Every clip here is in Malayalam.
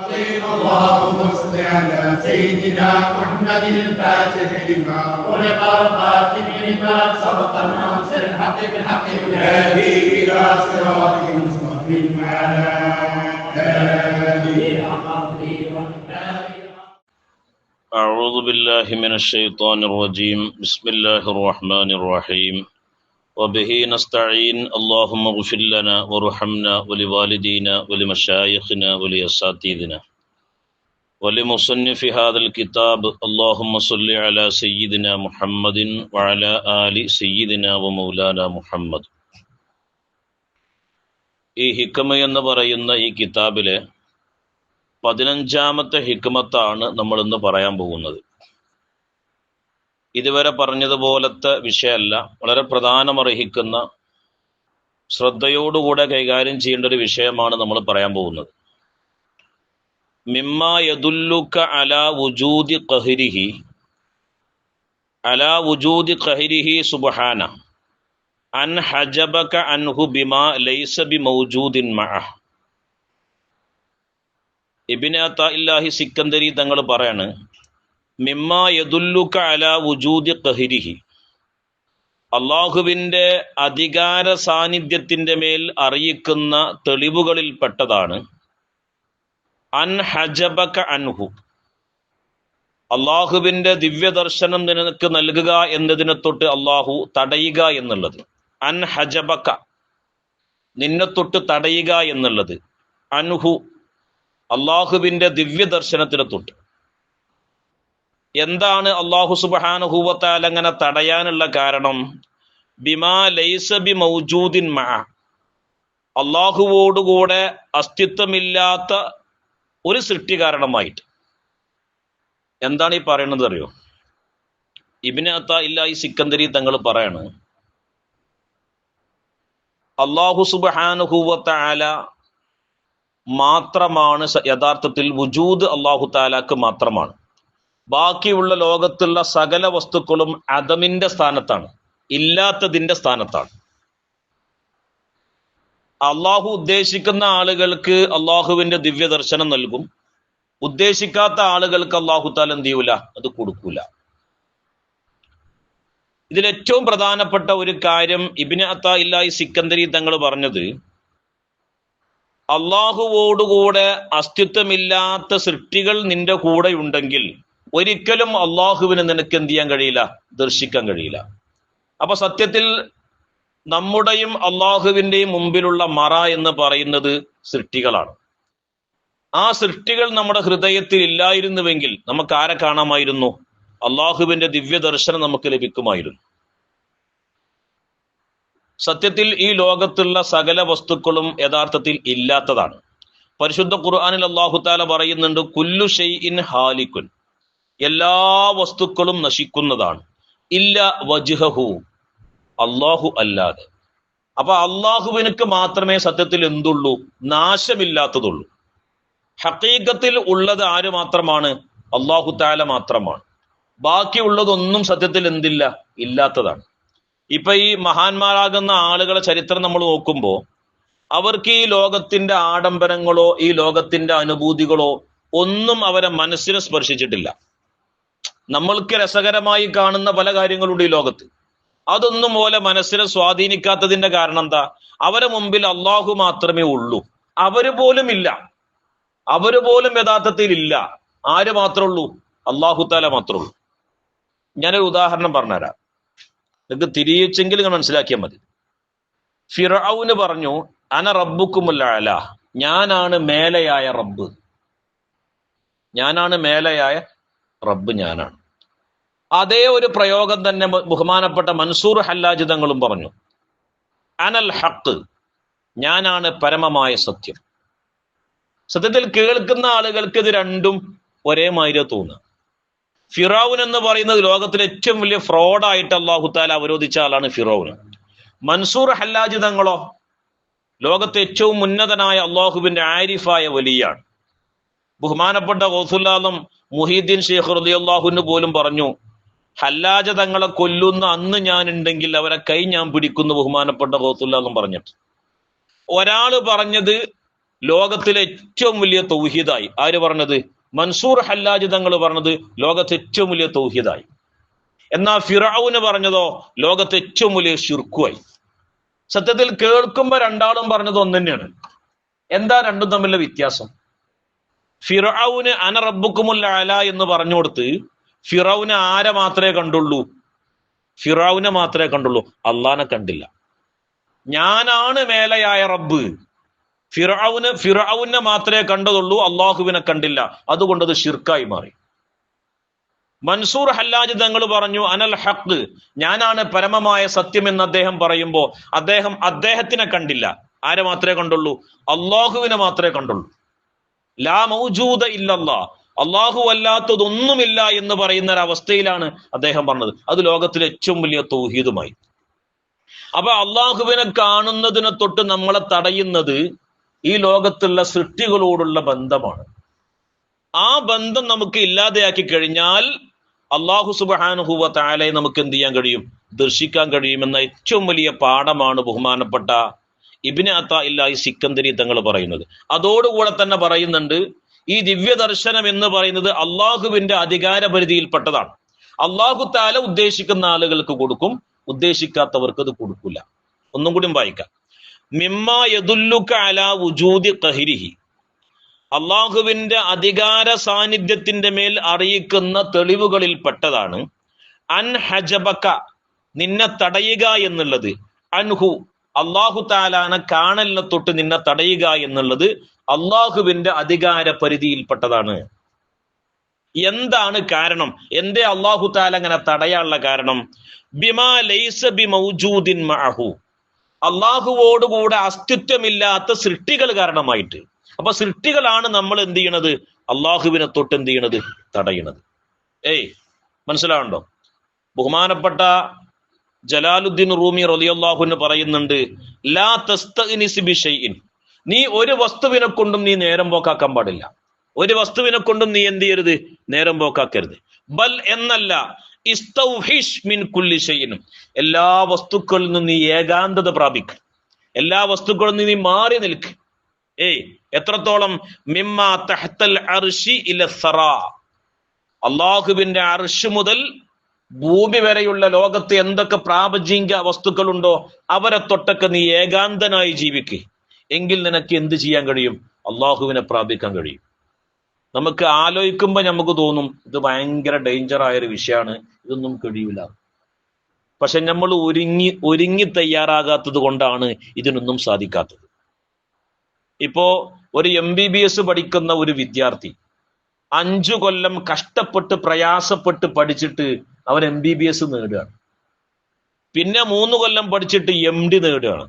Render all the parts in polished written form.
اللهم صل على سيدنا محمد الفاتح لما ولق الخاتم لما سبق الناصر الحق بالحق والهادي الى صراطك المستقيم وعلى اله أعوذ بالله من الشيطان الرجيم بسم الله الرحمن الرحيم وبه نستعين اللهم اغفر لنا وارحمنا ولوالدينا ولمشايخنا ولأساتذتنا ولمصنف هذا الكتاب اللهم صل على سيدنا محمد وعلى آل سيدنا ومولانا محمد. ഈ ഹിക്മ എന്ന് പറയുന്ന ഈ കിതാബിലെ 15ാമത്തെ ഹിക്മത്താണ് നമ്മൾ ഇന്ന് പറയാൻ പോകുന്നത്. ഇതുവരെ പറഞ്ഞതുപോലത്തെ വിഷയമല്ല, വളരെ പ്രധാനമർഹിക്കുന്ന ശ്രദ്ധയോടുകൂടെ കൈകാര്യം ചെയ്യേണ്ട ഒരു വിഷയമാണ് നമ്മൾ പറയാൻ പോകുന്നത്. മിമ്മ യദുല്ലുക അലാ വുജൂദി ഖഹരിഹി സുബ്ഹാന അൻ ഹജബക അൻഹു ബിമാ ലൈസ ബിമൗജൂദിൻ മഅഹ്. ഇബ്നു അതാഇല്ലാഹി സിക്കന്ദരി തങ്ങൾ പറയാണ്, മിമ്മ യദുല്ലുക അലാ വുജൂദി ഖഹരിഹി, അള്ളാഹുവിൻ്റെ അധികാര സാന്നിധ്യത്തിൻ്റെ മേൽ അറിയിക്കുന്ന തെളിവുകളിൽപ്പെട്ടതാണ് അൻ ഹജബക അൻഹു, അള്ളാഹുവിൻ്റെ ദിവ്യദർശനം നിനക്ക് നൽകുക എന്നതിനെ തൊട്ട് അള്ളാഹു തടയുക എന്നുള്ളത്. അൻ ഹജബക, നിന്നെ തൊട്ട് തടയുക എന്നുള്ളത്. അൻഹു, അള്ളാഹുവിൻ്റെ ദിവ്യദർശനത്തിനെ തൊട്ട്. എന്താണ് അള്ളാഹു സുബ്ഹാനഹു വ തആല അങ്ങനെ തടയാനുള്ള കാരണം? ബിമാ ലൈസ ബി മൗജൂദിൻ മഅ, അള്ളാഹുവോടുകൂടെ അസ്തിത്വമില്ലാത്ത ഒരു സൃഷ്ടി കാരണമായിട്ട്. എന്താണ് ഈ പറയുന്നത് അറിയോ? ഇബ്നു അതാഇല്ലാഹി സിക്കന്ദരി തങ്ങൾ പറയാണ്, അള്ളാഹു സുബ്ഹാനഹു വ തആല മാത്രമാണ് യഥാർത്ഥത്തിൽ വുജൂദ്, അള്ളാഹു തആലാക്ക് മാത്രമാണ്. ബാക്കിയുള്ള ലോകത്തുള്ള സകല വസ്തുക്കളും അദമിന്റെ സ്ഥാനത്താണ്, ഇല്ലാത്തതിന്റെ സ്ഥാനത്താണ്. അള്ളാഹു ഉദ്ദേശിക്കുന്ന ആളുകൾക്ക് അള്ളാഹുവിന്റെ ദിവ്യ ദർശനം നൽകും, ഉദ്ദേശിക്കാത്ത ആളുകൾക്ക് അള്ളാഹു തആല എന്ത് ചെയ്യൂല, അത് കൊടുക്കൂല. ഇതിലേറ്റവും പ്രധാനപ്പെട്ട ഒരു കാര്യം ഇബ്നു അതാഇല്ലാഹി സിക്കന്ദരി തങ്ങൾ പറഞ്ഞത്, അള്ളാഹുവോടുകൂടെ അസ്തിത്വമില്ലാത്ത സൃഷ്ടികൾ നിന്റെ കൂടെ ഉണ്ടെങ്കിൽ ഒരിക്കലും അള്ളാഹുവിന് നിനക്ക് എന്ത് ചെയ്യാൻ കഴിയില്ല, ദർശിക്കാൻ കഴിയില്ല. അപ്പൊ സത്യത്തിൽ നമ്മുടെയും അള്ളാഹുവിൻ്റെയും മുമ്പിലുള്ള മറ എന്ന് പറയുന്നത് സൃഷ്ടികളാണ്. ആ സൃഷ്ടികൾ നമ്മുടെ ഹൃദയത്തിൽ ഇല്ലായിരുന്നുവെങ്കിൽ നമുക്ക് ആരെ കാണാമായിരുന്നു? അള്ളാഹുവിന്റെ ദിവ്യ ദർശനം നമുക്ക് ലഭിക്കുമായിരുന്നു. സത്യത്തിൽ ഈ ലോകത്തുള്ള സകല വസ്തുക്കളും യഥാർത്ഥത്തിൽ ഇല്ലാത്തതാണ്. പരിശുദ്ധ ഖുർആനിൽ അല്ലാഹു തആല പറയുന്നുണ്ട്, കുല്ലു ഷൈഇൻ ഹാലികുൻ, എല്ലാ വസ്തുക്കളും നശിക്കുന്നതാണ്, ഇല്ല വജ്ഹഹു, അള്ളാഹു അല്ലാതെ. അപ്പൊ അള്ളാഹുവിനക്ക് മാത്രമേ സത്യത്തിൽ എന്തുള്ളൂ? നാശമില്ലാത്തതുള്ളൂ. ഹഖീഖത്തിൽ ഉള്ളത് ആര് മാത്രമാണ്? അല്ലാഹു തആല മാത്രമാണ്. ബാക്കിയുള്ളതൊന്നും സത്യത്തിൽ എന്തില്ല, ഇല്ലാത്തതാണ്. ഇപ്പൊ ഈ മഹാന്മാരാകുന്ന ആളുകളെ ചരിത്രം നമ്മൾ നോക്കുമ്പോൾ അവർക്ക് ഈ ലോകത്തിന്റെ ആഡംബരങ്ങളോ ഈ ലോകത്തിന്റെ അനുഭൂതികളോ ഒന്നും അവരെ മനസ്സിനെ സ്പർശിച്ചിട്ടില്ല. നമ്മൾക്ക് രസകരമായി കാണുന്ന പല കാര്യങ്ങളുണ്ട് ഈ ലോകത്ത്, അതൊന്നും പോലെ മനസ്സിനെ സ്വാധീനിക്കാത്തതിന്റെ കാരണം എന്താ? അവരെ മുമ്പിൽ അള്ളാഹു മാത്രമേ ഉള്ളൂ. അവര് പോലും യഥാർത്ഥത്തിൽ ഇല്ല. ആര് മാത്രമേ ഉള്ളൂ? അള്ളാഹു തആല മാത്രമേ ഉള്ളൂ. ഞാനൊരു ഉദാഹരണം പറഞ്ഞുതരാം, നിങ്ങൾക്ക് തിരിച്ചെങ്കിൽ നിങ്ങൾ മനസ്സിലാക്കിയാൽ മതി. ഫിർഔന് പറഞ്ഞു, അന റബ്ബുക്കുമുൽ അഅല, ഞാനാണ് മേലെയായ റബ്ബ്, ഞാനാണ്. അതേ ഒരു പ്രയോഗം തന്നെ ബഹുമാനപ്പെട്ട മൻസൂർ ഹല്ലാജ് തങ്ങളും പറഞ്ഞു, അനൽ ഹഖ്, ഞാനാണ് പരമമായ സത്യം. സത്യത്തിൽ കേൾക്കുന്ന ആളുകൾക്ക് ഇത് രണ്ടും ഒരേ മാതിരി തോന്നുക. ഫിറൗൻ എന്ന് പറയുന്നത് ലോകത്തിലെ ഏറ്റവും വലിയ ഫ്രോഡായിട്ട് അല്ലാഹു തആല അവരോധിച്ച ആളാണ് ഫിറൗൻ. മൻസൂർ ഹല്ലാജ് തങ്ങളോ ലോകത്തെ ഏറ്റവും ഉന്നതനായ അള്ളാഹുവിന്റെ ആരിഫായ വലിയാണ്. ബഹുമാനപ്പെട്ട ഗൗസുൽ ആലം മുഹീദ്ദീൻ ശൈഖ് റളിയല്ലാഹു അൻഹു പോലും പറഞ്ഞു, ഹല്ലാജ തങ്ങളെ കൊല്ലുന്ന അന്ന് ഞാൻ ഉണ്ടെങ്കിൽ അവരെ കൈ ഞാൻ പിടിക്കുന്നു. ബഹുമാനപ്പെട്ട ഗൗസുൽ ആലം പറഞ്ഞിട്ട് ഒരാള് പറഞ്ഞത് ലോകത്തിലെ ഏറ്റവും വലിയ തൗഹീദായി. ആര് പറഞ്ഞത്? മൻസൂർ ഹല്ലാജ് തങ്ങൾ പറഞ്ഞത് ലോകത്തെ ഏറ്റവും വലിയ തൗഹീദായി. എന്നാൽ ഫിറഔന് പറഞ്ഞതോ ലോകത്തെ ഏറ്റവും വലിയ ശിർക്കുമായി. സത്യത്തിൽ കേൾക്കുമ്പോ രണ്ടാളും പറഞ്ഞത് ഒന്ന് തന്നെയാണ്. എന്താ രണ്ടും തമ്മിലുള്ള വ്യത്യാസം? ഫിറഔന് അന റബ്ബുക്കുമുൽ അല എന്ന് പറഞ്ഞു കൊടുത്ത് ഫിറൗന് ആരെ മാത്രമേ കണ്ടുള്ളൂ? ഫിറൗനെ മാത്രമേ കണ്ടുള്ളൂ, അള്ളാനെ കണ്ടില്ല. ഞാനാണ് മേലയായ റബ്ബ്. ഫിറഔനെ മാത്രമേ കണ്ടതുള്ളൂ, അള്ളാഹുവിനെ കണ്ടില്ല. അതുകൊണ്ട് അത് ഷിർക്കായി മാറി. മൻസൂർ ഹല്ലാജ് തങ്ങൾ പറഞ്ഞു അനൽ ഹഖ്, ഞാനാണ് പരമമായ സത്യം എന്ന് അദ്ദേഹം പറയുമ്പോൾ അദ്ദേഹത്തിനെ കണ്ടില്ല. ആരെ മാത്രമേ കണ്ടുള്ളൂ? അള്ളാഹുവിനെ മാത്രമേ കണ്ടുള്ളൂ. ലാ മൗജൂദ ഇല്ലല്ലാ, അള്ളാഹു അല്ലാത്തതൊന്നുമില്ല എന്ന് പറയുന്ന ഒരവസ്ഥയിലാണ് അദ്ദേഹം പറഞ്ഞത്. അത് ലോകത്തിലെ ഏറ്റവും വലിയ തൗഹീദുമായി. അപ്പൊ അള്ളാഹുവിനെ കാണുന്നതിനെ തൊട്ട് നമ്മളെ തടയുന്നത് ഈ ലോകത്തുള്ള സൃഷ്ടികളോടുള്ള ബന്ധമാണ്. ആ ബന്ധം നമുക്ക് ഇല്ലാതെയാക്കി കഴിഞ്ഞാൽ അള്ളാഹു സുബ്ഹാനഹു വ തആലയെ നമുക്ക് എന്ത് ചെയ്യാൻ കഴിയും? ദർശിക്കാൻ കഴിയുമെന്ന ഏറ്റവും വലിയ പാഠമാണ് ബഹുമാനപ്പെട്ട ഇബ്നു അത്താഇല്ലാഹി സിക്കന്ദരി തങ്ങൾ പറയുന്നത്. അതോടുകൂടെ തന്നെ പറയുന്നുണ്ട്, ഈ ദിവ്യ ദർശനം എന്ന് പറയുന്നത് അള്ളാഹുവിന്റെ അധികാര പരിധിയിൽപ്പെട്ടതാണ്. അള്ളാഹു തആല ഉദ്ദേശിക്കുന്ന ആളുകൾക്ക് കൊടുക്കും, ഉദ്ദേശിക്കാത്തവർക്ക് അത് കൊടുക്കില്ല. ഒന്നും കൂടി വായിക്കാം. മിമ്മാ യദുല്ലുക അലാ വുജൂദി ഖഹ്രിഹി, അള്ളാഹുവിന്റെ അധികാര സാന്നിധ്യത്തിന്റെ മേൽ അറിയിക്കുന്ന തെളിവുകളിൽ പെട്ടതാണ് അൻ ഹജബക, നിന്നെ തടയുക എന്നുള്ളത്, അൻഹു, അള്ളാഹു തആലാനെ കാണലിനെ തൊട്ട് നിന്നെ തടയുക എന്നുള്ളത് അള്ളാഹുവിന്റെ അധികാര പരിധിയിൽപ്പെട്ടതാണ്. എന്താണ് കാരണം? എന്തേ അള്ളാഹു തആല അങ്ങനെ തടയാനുള്ള കാരണം? ബിമാ ലൈസ ബിമൗജൂദിൻ മഅഹു, അള്ളാഹുവോടുകൂടെ അസ്തിത്വമില്ലാത്ത സൃഷ്ടികൾ കാരണമായിട്ട്. അപ്പൊ സൃഷ്ടികളാണ് നമ്മൾ എന്ത് ചെയ്യണത്? അള്ളാഹുവിനെ തൊട്ട് എന്ത് ചെയ്യണത്? തടയണത്. മനസ്സിലാവുണ്ടോ? ബഹുമാനപ്പെട്ട ജലാലുദ്ദീൻ റൂമി റളിയല്ലാഹു അൻഹു പറയുന്നുണ്ട്, ലാ തസ്തഗ്നിസ് ബിശൈഇൻ, നീ ഒരു വസ്തുവിനെ കൊണ്ടും നീ നേരം പോക്കാക്കാൻ പാടില്ല. ഒരു വസ്തുവിനെ കൊണ്ടും നീ എന്ത് ചെയ്യരുത്? നേരം പോക്കാക്കരുത്. ബൽ എന്നല്ല, ഇസ്തൗഹിഷ് മിൻ കുല്ലി ഷൈഇൻ, എല്ലാ വസ്തുക്കളിൽ നിന്നും നീ ഏകാന്തത പ്രാപിക്കുക. എല്ലാ വസ്തുക്കളിൽ നിന്ന് നീ മാറി നിൽക്ക്. എത്രത്തോളം? മിമ്മാ തഹ്തൽ അർശി ഇല സറാ, അള്ളാഹുവിന്റെ അർശ് മുതൽ ഭൂമി വരെയുള്ള ലോകത്ത് എന്തൊക്കെ പ്രാപഞ്ചിക വസ്തുക്കളുണ്ടോ അവരെ തൊട്ടൊക്കെ നീ ഏകാന്തനായി ജീവിക്കുക. എങ്കിൽ നിനക്ക് എന്ത് ചെയ്യാൻ കഴിയും? അള്ളാഹുവിനെ പ്രാപിക്കാൻ കഴിയും. നമുക്ക് ആലോചിക്കുമ്പോൾ നമുക്ക് തോന്നും ഇത് ഭയങ്കര ഡേഞ്ചർ ആയൊരു വിഷയമാണ്, ഇതൊന്നും കഴിയില്ല. പക്ഷെ നമ്മൾ ഒരുങ്ങി തയ്യാറാകാത്തത് കൊണ്ടാണ് ഇതിനൊന്നും സാധിക്കാത്തത്. ഇപ്പോ ഒരു MBBS പഠിക്കുന്ന ഒരു വിദ്യാർത്ഥി 5 കൊല്ലം കഷ്ടപ്പെട്ട് പ്രയാസപ്പെട്ട് പഠിച്ചിട്ട് അവൻ MBBS നേടുകയാണ്. പിന്നെ 3 കൊല്ലം പഠിച്ചിട്ട് MD നേടുകയാണ്.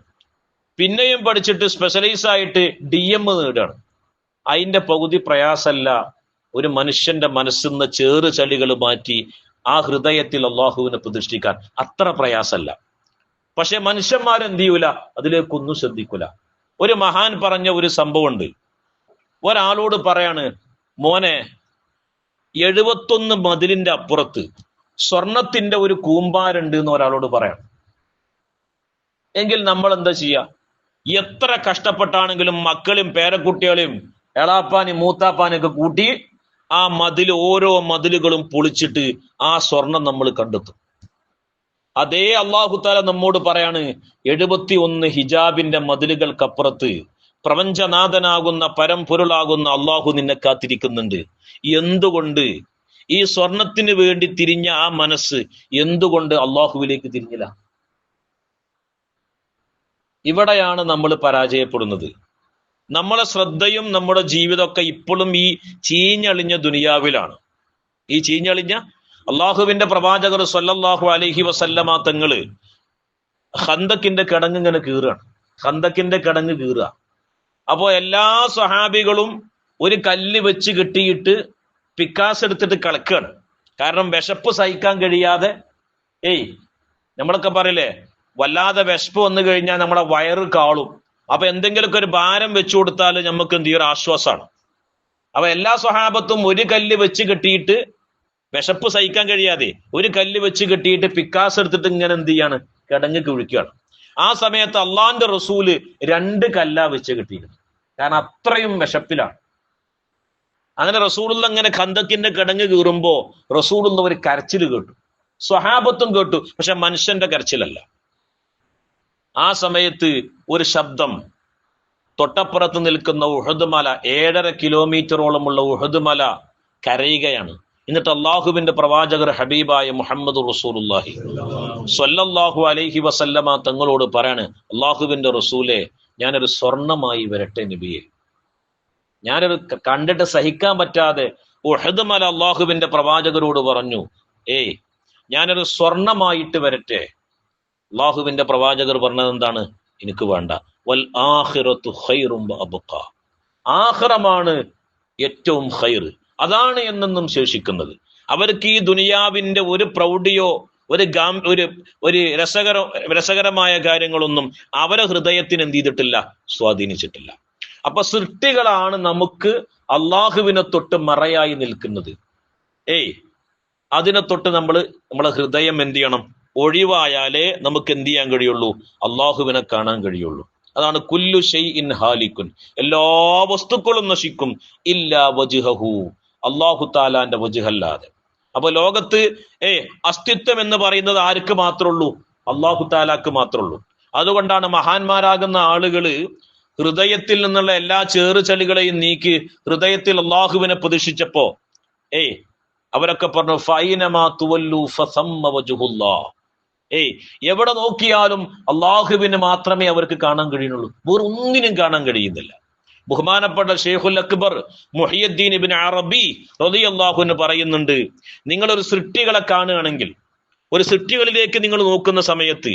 പിന്നെയും പഠിച്ചിട്ട് സ്പെഷ്യലൈസ് ആയിട്ട് DM നേടുകയാണ്. അതിന്റെ പകുതി പ്രയാസമല്ല, ഒരു മനുഷ്യന്റെ മനസ്സിന്ന് ചേറ് ചളികൾ മാറ്റി ആ ഹൃദയത്തിൽ അള്ളാഹുവിനെ പ്രതിഷ്ഠിക്കാൻ അത്ര പ്രയാസമല്ല. പക്ഷെ മനുഷ്യന്മാരെന്ത് ചെയ്യൂല? അതിലേക്കൊന്നും ശ്രദ്ധിക്കൂല. ഒരു മഹാൻ പറഞ്ഞ ഒരു സംഭവമുണ്ട്. ഒരാളോട് പറയാണ്, മോനെ 71 മതിലിന്റെ അപ്പുറത്ത് സ്വർണത്തിന്റെ ഒരു കൂമ്പാരുണ്ട് എന്ന് ഒരാളോട് പറയാം. എങ്കിൽ നമ്മൾ എന്താ ചെയ്യുക? എത്ര കഷ്ടപ്പെട്ടാണെങ്കിലും മക്കളും പേരക്കുട്ടികളെയും എളാപ്പാനും മൂത്താപ്പാനൊക്കെ കൂട്ടി ആ ഓരോ മതിലുകളും പൊളിച്ചിട്ട് ആ സ്വർണം നമ്മൾ കണ്ടെത്തും. അതേ അള്ളാഹു തആല നമ്മോട് പറയാണ്, 71 ഹിജാബിന്റെ മതിലുകൾക്കപ്പുറത്ത് പ്രപഞ്ചനാഥനാകുന്ന പരംപൊരുളാകുന്ന അള്ളാഹു നിന്നെ കാത്തിരിക്കുന്നുണ്ട്. എന്തുകൊണ്ട് ഈ സ്വർണത്തിന് വേണ്ടി തിരിഞ്ഞ ആ മനസ്സ് എന്തുകൊണ്ട് അള്ളാഹുവിലേക്ക് തിരിഞ്ഞില്ല? ഇവിടെയാണ് നമ്മൾ പരാജയപ്പെടുന്നത്. നമ്മളെ ശ്രദ്ധയും നമ്മുടെ ജീവിതമൊക്കെ ഇപ്പോഴും ഈ ചീഞ്ഞളിഞ്ഞ ദുനിയാവിലാണ്. ഈ ചീഞ്ഞളിഞ്ഞ അള്ളാഹുവിന്റെ പ്രവാചകർ സ്വല്ലല്ലാഹു അലൈഹി വസല്ലമ തങ്ങള് ഖന്തക്കിന്റെ കിടങ്ങ് ഇങ്ങനെ കീറുകയാണ്. ഖന്തക്കിന്റെ കിടങ്ങ് കീറുക. അപ്പോ എല്ലാ സ്വഹാബികളും ഒരു കല്ല് വെച്ച് കെട്ടിയിട്ട് പിക്കാസ് എടുത്തിട്ട് കളക്കുകയാണ്. കാരണം വിശപ്പ് സഹിക്കാൻ കഴിയാതെ, നമ്മളൊക്കെ പറയില്ലേ, വല്ലാതെ വിശപ്പ് വന്നു കഴിഞ്ഞാൽ നമ്മളെ വയറ് കാളും. അപ്പൊ എന്തെങ്കിലുമൊക്കെ ഒരു ഭാരം വെച്ചു കൊടുത്താൽ നമുക്ക് എന്ത് ചെയ്യും? ഒരു ആശ്വാസമാണ്. അപ്പൊ എല്ലാ സ്വഹാബത്തും ഒരു കല്ല് വെച്ച് കെട്ടിയിട്ട് വിശപ്പ് സഹിക്കാൻ കഴിയാതെ ഒരു കല്ല് വെച്ച് കെട്ടിയിട്ട് പിക്കാസ് എടുത്തിട്ട് ഇങ്ങനെ എന്ത് ചെയ്യാണ്? കിടങ്ങ് കുഴിക്കുകയാണ്. ആ സമയത്ത് അള്ളാന്റെ റസൂല് 2 കല്ലാ വെച്ച് കെട്ടിയിരുന്നു. കാരണം അത്രയും വിശപ്പിലാണ്. അങ്ങനെ റസൂലുള്ള അങ്ങനെ ഖന്തക്കിന്റെ കിടങ്ങ് കീറുമ്പോ റസൂലുള്ള ഒരു കരച്ചിൽ കേട്ടു, സ്വഹാബത്തും കേട്ടു, പക്ഷെ മനുഷ്യന്റെ കരച്ചിലല്ല. ആ സമയത്ത് ഒരു ശബ്ദം, തൊട്ടപ്പുറത്ത് നിൽക്കുന്ന ഉഹദ് മല, 7.5 കിലോമീറ്ററോളമുള്ള ഉഹദ് മല കരയുകയാണ്. എന്നിട്ട് അള്ളാഹുവിന്റെ പ്രവാചകർ ഹബീബായ മുഹമ്മദ് റസൂലുള്ളാഹി സ്വല്ലല്ലാഹു അലൈഹി വസല്ലമ തങ്ങളോട് പറയാണ്, അള്ളാഹുവിന്റെ റസൂലെ, ഞാനൊരു സ്വർണമായി വരട്ടെ നബിയെ. ഞാനൊരു കണ്ടിട്ട് സഹിക്കാൻ പറ്റാതെ ഉഹദ് മല അള്ളാഹുവിന്റെ പ്രവാചകരോട് പറഞ്ഞു, ഞാനൊരു സ്വർണമായിട്ട് വരട്ടെ. അള്ളാഹുവിന്റെ പ്രവാചകർ പറഞ്ഞത് എന്താണ്? എനിക്ക് വേണ്ട. വൽ ആഖിറത്തു ഖൈറും വഅബ്ഖാ, ആഖിറമാണ് ഏറ്റവും ഖൈർ, അതാണ് എന്നെന്നും ശേഷിക്കുന്നത്. അവർക്ക് ഈ ദുനിയാവിന്റെ ഒരു പ്രൗഢിയോ ഒരു രസകരമായ കാര്യങ്ങളൊന്നും അവരെ ഹൃദയത്തിന് എന്ത് ചെയ്തിട്ടില്ല, സ്വാധീനിച്ചിട്ടില്ല. അപ്പൊ സൃഷ്ടികളാണ് നമുക്ക് അള്ളാഹുവിനെ തൊട്ട് മറയായി നിൽക്കുന്നത്. അതിനെ തൊട്ട് നമ്മളെ ഹൃദയം എന്ത് ചെയ്യണം? ഒഴിവായാലേ നമുക്ക് എന്ത് ചെയ്യാൻ കഴിയുള്ളൂ? അള്ളാഹുവിനെ കാണാൻ കഴിയുള്ളൂ. അതാണ് കുല്ലു ഷൈഇൻ ഹാലിക്കുൻ, എല്ലാ വസ്തുക്കളും നശിക്കും, ഇല്ലാ വജ്ഹഹു, അള്ളാഹു താലാന്റെ വജ്ഹല്ലാതെ. അപ്പൊ ലോകത്ത് അസ്തിത്വം എന്ന് പറയുന്നത് ആർക്ക് മാത്രമുള്ളൂ? അള്ളാഹു താലാക്ക് മാത്രമുള്ളൂ. അതുകൊണ്ടാണ് മഹാന്മാരാകുന്ന ആളുകള് ഹൃദയത്തിൽ നിന്നുള്ള എല്ലാ ചേറുചളികളെയും നീക്കി ഹൃദയത്തിൽ അള്ളാഹുവിനെ പ്രതിഷ്ഠിച്ചപ്പോ അവരൊക്കെ പറഞ്ഞു, ഫൈനമാ തുവല്ലു ഫസമ്മ വജ്ഹുല്ലാഹ്, എവിടെ നോക്കിയാലും അള്ളാഹുവിനെ മാത്രമേ അവർക്ക് കാണാൻ കഴിയുന്നുള്ളൂ, വേറെ ഒന്നിനും കാണാൻ കഴിയുന്നില്ല. ബഹുമാനപ്പെട്ട ഷെയ്ഖുൽ അക്ബർ മുഹിയുദ്ദീൻ ഇബ്നു അറബി റളിയല്ലാഹു അൻഹു പറയുന്നുണ്ട്, നിങ്ങളൊരു സൃഷ്ടികളെ കാണുകയാണെങ്കിൽ, ഒരു സൃഷ്ടികളിലേക്ക് നിങ്ങൾ നോക്കുന്ന സമയത്ത്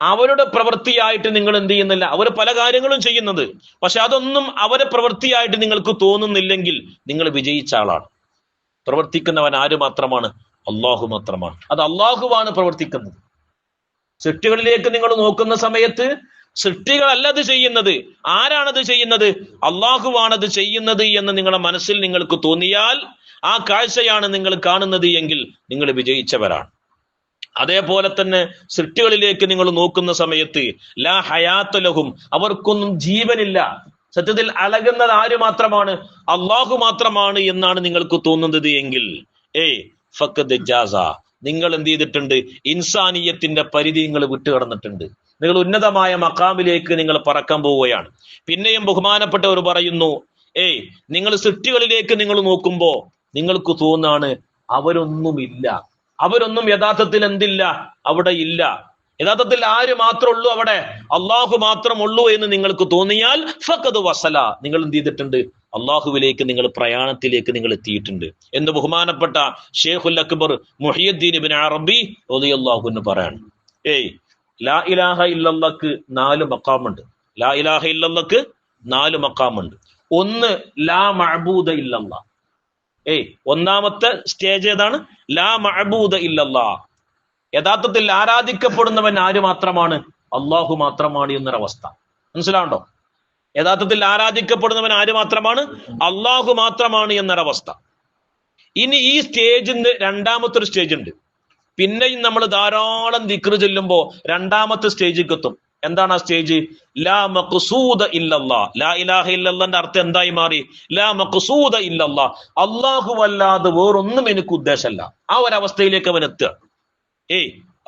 അവരുടെ പ്രവൃത്തിയായിട്ട് നിങ്ങൾ എന്ത് ചെയ്യുന്നില്ല, അവർ പല കാര്യങ്ങളും ചെയ്യുന്നത്, പക്ഷെ അതൊന്നും അവരെ പ്രവൃത്തിയായിട്ട് നിങ്ങൾക്ക് തോന്നുന്നില്ലെങ്കിൽ നിങ്ങൾ വിജയിച്ച ആളാണ്. പ്രവർത്തിക്കുന്നവൻ ആര് മാത്രമാണ്? അള്ളാഹു മാത്രമാണ്. അത് അള്ളാഹുവാണ് പ്രവർത്തിക്കുന്നത്. സൃഷ്ടികളിലേക്ക് നിങ്ങൾ നോക്കുന്ന സമയത്ത് സൃഷ്ടികളല്ല അത് ചെയ്യുന്നത്. ആരാണത് ചെയ്യുന്നത്? അള്ളാഹുവാണത് ചെയ്യുന്നത് എന്ന് നിങ്ങളുടെ മനസ്സിൽ നിങ്ങൾക്ക് തോന്നിയാൽ, ആ കാഴ്ചയാണ് നിങ്ങൾ കാണുന്നത് എങ്കിൽ നിങ്ങൾ വിജയിച്ചവരാണ്. അതേപോലെ തന്നെ സൃഷ്ടികളിലേക്ക് നിങ്ങൾ നോക്കുന്ന സമയത്ത് ലാ ഹയാത്ത ലഹും, അവർക്കൊന്നും ജീവനില്ല. സത്യത്തിൽ അളകുന്നത് ആര് മാത്രമാണ്? അള്ളാഹു മാത്രമാണ് എന്നാണ് നിങ്ങൾക്ക് തോന്നുന്നത് എങ്കിൽ ഫഖദ് ജാസ, നിങ്ങൾ എന്ത് ചെയ്തിട്ടുണ്ട്? ഇൻസാനിയത്തിന്റെ പരിധി നിങ്ങൾ വിട്ടുകടന്നിട്ടുണ്ട്. നിങ്ങൾ ഉന്നതമായ മഖാമിലേക്ക് നിങ്ങൾ പറക്കാൻ പോവുകയാണ്. പിന്നെയും ബഹുമാനപ്പെട്ടവർ പറയുന്നു, നിങ്ങൾ സൃഷ്ടികളിലേക്ക് നിങ്ങൾ നോക്കുമ്പോ നിങ്ങൾക്ക് തോന്നാണ് അവരൊന്നുമില്ല, അവരൊന്നും യഥാർത്ഥത്തിൽ എന്തില്ല, അവിടെ ഇല്ല. യഥാർത്ഥത്തിൽ ആര് മാത്രമുള്ളൂ? അവിടെ അള്ളാഹു മാത്രമുള്ളൂ എന്ന് നിങ്ങൾക്ക് തോന്നിയാൽ ഫഖദ് വസല, നിങ്ങൾ എന്ത് ചെയ്തിട്ടുണ്ട്? അള്ളാഹുവിലേക്ക് നിങ്ങൾ പ്രയാണത്തിലേക്ക് നിങ്ങൾ എത്തിയിട്ടുണ്ട് എന്ന് ബഹുമാനപ്പെട്ട ഷെയ്ഖുൽ അക്ബർ മുഹിയുദ്ദീൻ ഇബ്നു അറബി റളിയല്ലാഹു അൻഹു പറയാണ്. ലാ ഇലാഹ ഇല്ലല്ലാഹ്ക്ക് 4 മഖാമുണ്ട്. ലാ ഇലാഹ ഇല്ലല്ലാഹ്ക്ക് 4 മഖാമുണ്ട്. ഒന്ന് ലാ മഅബൂദ ഇല്ലല്ലാഹ്. ഒന്നാമത്തെ സ്റ്റേജ് ഏതാണ്? ലാ മഅബൂദ ഇല്ലല്ലാഹ്. യഥാർത്ഥത്തിൽ ആരാധിക്കപ്പെടുന്നവൻ ആര് മാത്രമാണ്? അള്ളാഹു മാത്രമാണ് എന്നൊരവസ്ഥ. മനസ്സിലാവുണ്ടോ? യഥാർത്ഥത്തിൽ ആരാധിക്കപ്പെടുന്നവൻ ആര് മാത്രമാണ്? അള്ളാഹു മാത്രമാണ് എന്നൊരവസ്ഥ. ഇനി ഈ സ്റ്റേജിന്റെ രണ്ടാമത്തെ ഒരു സ്റ്റേജ് ഉണ്ട്. പിന്നെയും നമ്മൾ ധാരാളം ദിക്ർ ചൊല്ലുമ്പോ രണ്ടാമത്തെ സ്റ്റേജിലേക്ക് എത്തും. എന്താണ് ആ സ്റ്റേജ്? ലാ മഖ്സൂദ ഇല്ലല്ലാഹ്. ലാ ഇലാഹ ഇല്ലല്ലാഹിന്റെ അർത്ഥം എന്തായി മാറി? ലാ മഖ്സൂദ ഇല്ലല്ലാഹ്, അള്ളാഹു അല്ലാതെ വേറൊന്നും എനിക്ക് ഉദ്ദേശമല്ല. ആ ഒരവസ്ഥയിലേക്ക് അവൻ എത്തുക.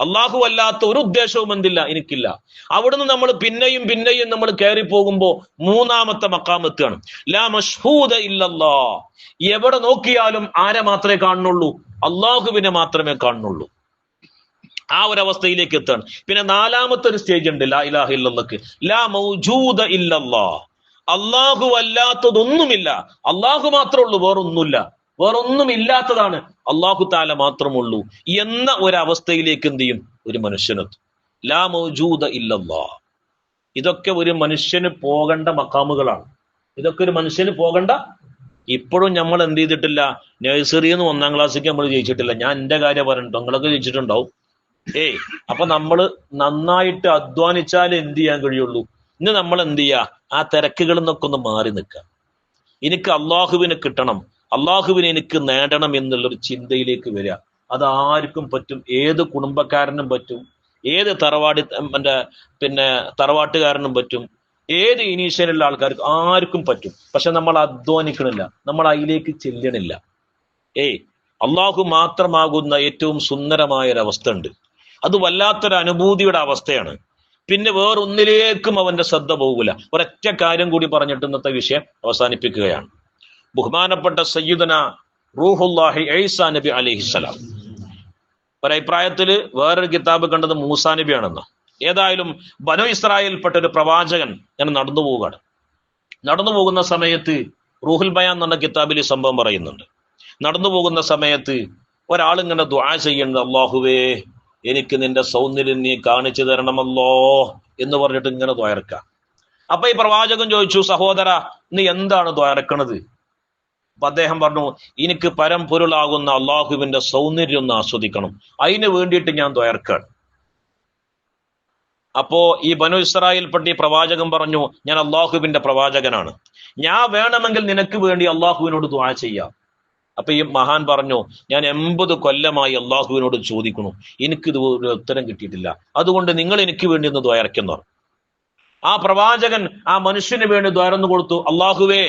അള്ളാഹു അല്ലാത്ത ഒരു ഉദ്ദേശവും എന്തില്ല, എനിക്കില്ല. അവിടുന്ന് നമ്മൾ പിന്നെയും പിന്നെയും നമ്മൾ കയറി പോകുമ്പോ മൂന്നാമത്തെ മഖാം എത്തുകയാണ്. ലാ മഷ്ഹൂദ ഇല്ലല്ലാഹ്, എവിടെ നോക്കിയാലും ആരെ മാത്രമേ കാണുന്നുള്ളൂ? അള്ളാഹുവിനെ മാത്രമേ കാണുന്നുള്ളൂ. ആ ഒരവസ്ഥയിലേക്ക് എത്താണ്. പിന്നെ നാലാമത്തെ ഒരു സ്റ്റേജ് ഉണ്ട് ലാ ഇലാഹ ഇല്ലല്ലാഹ്. ലാ മൗജൂദ ഇല്ലല്ലാഹ്, അള്ളാഹു അല്ലാത്തതൊന്നുമില്ല, അള്ളാഹു മാത്രമേ ഉള്ളൂ, വേറൊന്നുമില്ല, വേറൊന്നും ഇല്ലാത്തതാണ്, അള്ളാഹു താല മാത്രമുള്ളൂ എന്ന ഒരവസ്ഥയിലേക്ക് എന്ത് ചെയ്യും? ഒരു മനുഷ്യനെത്തും. ലാ മൗജൂദ ഇല്ലല്ലാഹ്. ഇതൊക്കെ ഒരു മനുഷ്യന് പോകേണ്ട മഖാമുകളാണ്. ഇതൊക്കെ ഒരു മനുഷ്യന് പോകേണ്ട. ഇപ്പോഴും നമ്മൾ എന്ത് ചെയ്തിട്ടില്ല? നഴ്സറിന്ന് 1ാം ക്ലാസ്സിലേക്ക് നമ്മൾ ജയിച്ചിട്ടില്ല. ഞാൻ എന്റെ കാര്യം പറഞ്ഞിട്ടോ, നിങ്ങളൊക്കെ ജയിച്ചിട്ടുണ്ടാവും. അപ്പൊ നമ്മൾ നന്നായിട്ട് അധ്വാനിച്ചാൽ എന്ത് ചെയ്യാൻ കഴിയുള്ളൂ? ഇന്ന് നമ്മൾ എന്ത് ചെയ്യുക? ആ തിരക്കുകളിൽ നിന്നൊക്കെ ഒന്ന് മാറി നിൽക്കുക. എനിക്ക് അള്ളാഹുവിനെ കിട്ടണം, അള്ളാഹുവിനെ എനിക്ക് നേടണം എന്നുള്ളൊരു ചിന്തയിലേക്ക് വരിക. അതാർക്കും പറ്റും, ഏത് കുടുംബക്കാരനും പറ്റും, ഏത് തറവാട്ടുകാരനും പറ്റും, ഏത് ഇനീഷ്യലുള്ള ആൾക്കാർക്ക് ആർക്കും പറ്റും. പക്ഷെ നമ്മൾ അധ്വാനിക്കണില്ല, നമ്മൾ അതിലേക്ക് ചെല്ലണില്ല. അള്ളാഹു മാത്രമാകുന്ന ഏറ്റവും സുന്ദരമായ ഒരവസ്ഥ ഉണ്ട്. അത് വല്ലാത്തൊരു അനുഭൂതിയുടെ അവസ്ഥയാണ്. പിന്നെ വേറൊന്നിലേക്കും അവന്റെ ശ്രദ്ധ പോകില്ല. ഒരൊറ്റ കാര്യം കൂടി പറഞ്ഞിട്ട് ഇന്നത്തെ വിഷയം അവസാനിപ്പിക്കുകയാണ്. ബഹുമാനപ്പെട്ട സയ്യിദന റൂഹുല്ലാഹി ഈസാ നബി അലൈഹിസ്സലാം, ഒരഭിപ്രായത്തില് വേറൊരു കിതാബ് കണ്ടത് മൂസാ നബിയാണെന്ന്. ഏതായാലും ബനു ഇസ്രായേൽപ്പെട്ട ഒരു പ്രവാചകൻ ഞാൻ നടന്നു പോവുകയാണ്. നടന്നു പോകുന്ന സമയത്ത് റൂഹുൽ ബയാൻ എന്ന കിതാബിൽ ഈ സംഭവം പറയുന്നുണ്ട്. നടന്നു പോകുന്ന സമയത്ത് ഒരാളിങ്ങനെ ദുആ ചെയ്യുന്നത്, അല്ലാഹുവേ എനിക്ക് നിന്റെ സൗന്ദര്യം നീ കാണിച്ചു തരണമല്ലോ എന്ന് പറഞ്ഞിട്ട് ഇങ്ങനെ ദ്വയർക്കാം. അപ്പൊ ഈ പ്രവാചകൻ ചോദിച്ചു, സഹോദര നീ എന്താണ് ദ്വയർക്കണത്? അപ്പൊ അദ്ദേഹം പറഞ്ഞു, എനിക്ക് പരമ്പൊരുളാകുന്ന അള്ളാഹുവിന്റെ സൗന്ദര്യം ഒന്ന് ആസ്വദിക്കണം, അതിന് വേണ്ടിയിട്ട് ഞാൻ ദ്വയർക്കാണ്. അപ്പോ ഈ ബനു ഇസ്രായേൽപ്പെട്ട ഈ പ്രവാചകൻ പറഞ്ഞു, ഞാൻ അള്ളാഹുവിന്റെ പ്രവാചകനാണ്, ഞാൻ വേണമെങ്കിൽ നിനക്ക് വേണ്ടി അള്ളാഹുവിനോട് ദുആ ചെയ്യാം. അപ്പൊ ഈ മഹാൻ പറഞ്ഞു, ഞാൻ 80 കൊല്ലമായി അള്ളാഹുവിനോട് ചോദിക്കുന്നു, എനിക്കിത് ഒരു ഉത്തരം കിട്ടിയിട്ടില്ല, അതുകൊണ്ട് നിങ്ങൾ എനിക്ക് വേണ്ടി ഒന്ന് ദ്വയർക്കെന്ന് പറഞ്ഞു. ആ പ്രവാചകൻ ആ മനുഷ്യന് വേണ്ടി ദ്വയർന്നു കൊടുത്തു. അള്ളാഹുവേ,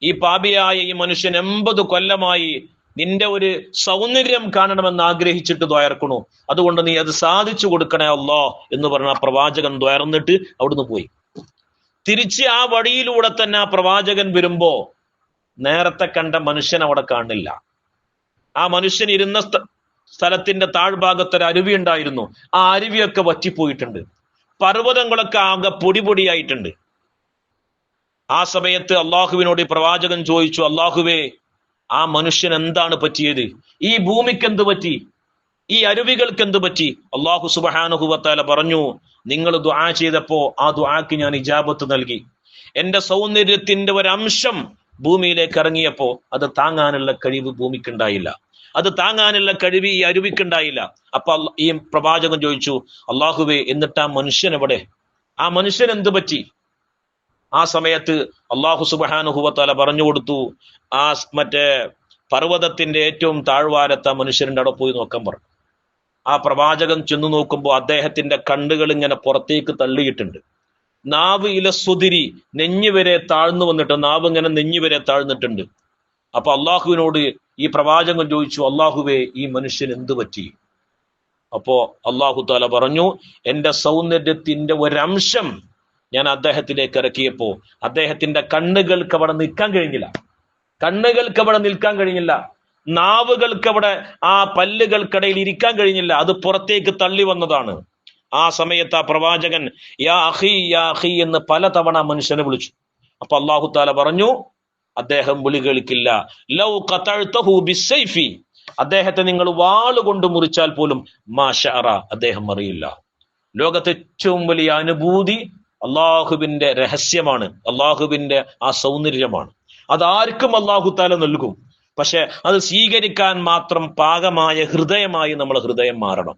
ഈ പാപിയായ ഈ മനുഷ്യൻ 80 കൊല്ലമായി നിന്റെ ഒരു സൗന്ദര്യം കാണണമെന്ന് ആഗ്രഹിച്ചിട്ട് ദ്വയർക്കണു, അതുകൊണ്ട് നീ അത് സാധിച്ചു കൊടുക്കണേ അല്ലാ എന്ന് പറഞ്ഞ ആ പ്രവാചകൻ ദ്വയർന്നിട്ട് അവിടുന്ന് പോയി. തിരിച്ച് ആ വഴിയിലൂടെ തന്നെ ആ പ്രവാചകൻ വരുമ്പോ നേരത്തെ കണ്ട മനുഷ്യൻ അവിടെ കാണില്ല. ആ മനുഷ്യൻ ഇരുന്ന സ്ഥലത്തിന്റെ താഴ്ഭാഗത്തൊരു അരുവി ഉണ്ടായിരുന്നു. ആ അരുവിയൊക്കെ വറ്റിപ്പോയിട്ടുണ്ട്, പർവ്വതങ്ങളൊക്കെ ആകെ പൊടിപൊടിയായിട്ടുണ്ട്. ആ സമയത്ത് അള്ളാഹുവിനോട് ഈ പ്രവാചകൻ ചോദിച്ചു, അള്ളാഹുവേ ആ മനുഷ്യൻ എന്താണ് പറ്റിയത്? ഈ ഭൂമിക്ക് എന്ത് പറ്റി? ഈ അരുവികൾക്ക് എന്ത് പറ്റി? അള്ളാഹു സുബ്ഹാനഹു വ തആല പറഞ്ഞു, നിങ്ങൾ ദുആ ചെയ്തപ്പോ ആ ദുആക്ക് ഞാൻ ഇജാബത്ത് നൽകി. എന്റെ സൗന്ദര്യത്തിന്റെ ഒരംശം ഭൂമിയിലേക്ക് ഇറങ്ങിയപ്പോ അത് താങ്ങാനുള്ള കഴിവ് ഭൂമിക്കുണ്ടായില്ല, അത് താങ്ങാനുള്ള കഴിവ് ഈ അരുവിക്കുണ്ടായില്ല. അപ്പൊ ഈ പ്രവാചകൻ ചോദിച്ചു, അള്ളാഹുവേ എന്നിട്ട് ആ മനുഷ്യൻ എവിടെ? ആ മനുഷ്യൻ എന്ത് പറ്റി? ആ സമയത്ത് അള്ളാഹു സുബ്ഹാനഹു വ തആല പറഞ്ഞു കൊടുത്തു, ആ മറ്റേ പർവ്വതത്തിന്റെ ഏറ്റവും താഴ്വാരത്ത് ആ മനുഷ്യരുടെ അവിടെ പോയി നോക്കാൻ പറഞ്ഞു. ആ പ്രവാചകൻ ചെന്ന് നോക്കുമ്പോൾ അദ്ദേഹത്തിന്റെ കണ്ണുകൾ ഇങ്ങനെ പുറത്തേക്ക് തള്ളിയിട്ടുണ്ട്. നാവ് ഇലസുതിരി, നെഞ്ഞു വരെ താഴ്ന്നു വന്നിട്ട് നാവ് ഇങ്ങനെ നെഞ്ഞു വരെ താഴ്ന്നിട്ടുണ്ട്. അപ്പൊ അള്ളാഹുവിനോട് ഈ പ്രവാചകൻ ചോദിച്ചു, അള്ളാഹുവേ ഈ മനുഷ്യൻ എന്ത് പറ്റി? അപ്പോ അള്ളാഹു തആല പറഞ്ഞു, എന്റെ സൗന്ദര്യത്തിന്റെ ഒരംശം ഞാൻ അദ്ദേഹത്തിലേക്ക് ഇറക്കിയപ്പോ അദ്ദേഹത്തിന്റെ കണ്ണുകൾക്ക് അവിടെ നിൽക്കാൻ കഴിഞ്ഞില്ല, നാവുകൾക്ക് അവിടെ ആ പല്ലുകൾക്കിടയിൽ ഇരിക്കാൻ കഴിഞ്ഞില്ല, അത് പുറത്തേക്ക് തള്ളി വന്നതാണ്. ആ സമയത്ത് ആ പ്രവാചകൻ യാ അഖി യാ അഖി എന്ന് പലതവണ മനുഷ്യനെ വിളിച്ചു. അപ്പൊ അല്ലാഹു തആല പറഞ്ഞു, അദ്ദേഹം വിളി കേൾക്കില്ല. ലൗ ഖതഅതഹു ബിസ്സൈഫി, അദ്ദേഹത്തെ നിങ്ങൾ വാളുകൊണ്ട് മുറിച്ചാൽ പോലും മാ ശഅറ, അദ്ദേഹം അറിയില്ല. ലോകത്തെ ഏറ്റവും വലിയ അനുഭൂതി അള്ളാഹുവിന്റെ രഹസ്യമാണ്, അള്ളാഹുവിന്റെ ആ സൗന്ദര്യമാണ്. അതാർക്കും അള്ളാഹു തആല നൽകും. പക്ഷെ അത് സ്വീകരിക്കാൻ മാത്രം പാകമായ ഹൃദയമായി നമ്മളെ ഹൃദയം മാറണം.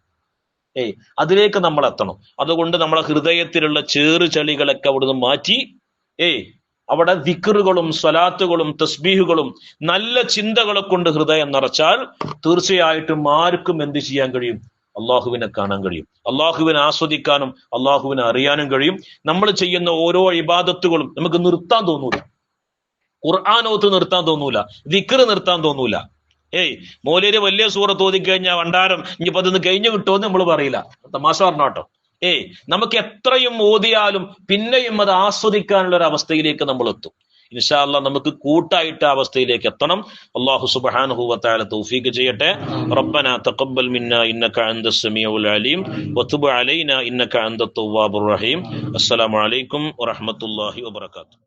അതിലേക്ക് നമ്മൾ എത്തണം. അതുകൊണ്ട് നമ്മളെ ഹൃദയത്തിലുള്ള ചേറു ചളികളൊക്കെ അവിടുന്ന് മാറ്റി അവിടെ ദിക്റുകളും സ്വലാത്തുകളും തസ്ബീഹുകളും നല്ല ചിന്തകളെ കൊണ്ട് ഹൃദയം നിറച്ചാൽ തീർച്ചയായിട്ടും ആർക്കും എന്ത് ചെയ്യാൻ കഴിയും? അള്ളാഹുവിനെ കാണാൻ കഴിയും, അള്ളാഹുവിനെ ആസ്വദിക്കാനും അള്ളാഹുവിനെ അറിയാനും കഴിയും. നമ്മൾ ചെയ്യുന്ന ഓരോ ഇബാദത്തുകളും നമുക്ക് നിർത്താൻ തോന്നൂല. ഖുർആനോത്ത് നിർത്താൻ തോന്നൂല, ദിക്ർ നിർത്താൻ തോന്നൂല. മൗലവി വലിയ സൂറത്ത് ഓതി കഴിഞ്ഞാൽ വണ്ടാരം ഇനിയിപ്പോ അതൊന്ന് കഴിഞ്ഞു കിട്ടുമെന്ന് നമ്മൾ പറയില്ല, തമാശ പറഞ്ഞോട്ടോ. നമുക്ക് എത്രയും ഓതിയാലും പിന്നെയും അത് ആസ്വദിക്കാനുള്ള ഒരു അവസ്ഥയിലേക്ക് നമ്മൾ എത്തും. ഇൻഷാ അല്ലാഹ് നമുക്ക് കൂട്ടായിട്ട് ആ അവസ്ഥയിലേക്ക് എത്തണം. അല്ലാഹു സുബ്ഹാനഹു വ തആല തൗഫീഖ് ചെയ്യട്ടെ. റബ്ബനാ തഖബ്ബൽ മിന്നാ ഇന്നക അൻതസ് സമീഉൽ അലീം വതുബ് അലൈനാ ഇന്നക അൻതത് തവ്വാബുർ റഹീം. അസ്സലാമു അലൈക്കും വറഹ്മത്തുള്ളാഹി വബറകാതുഹു.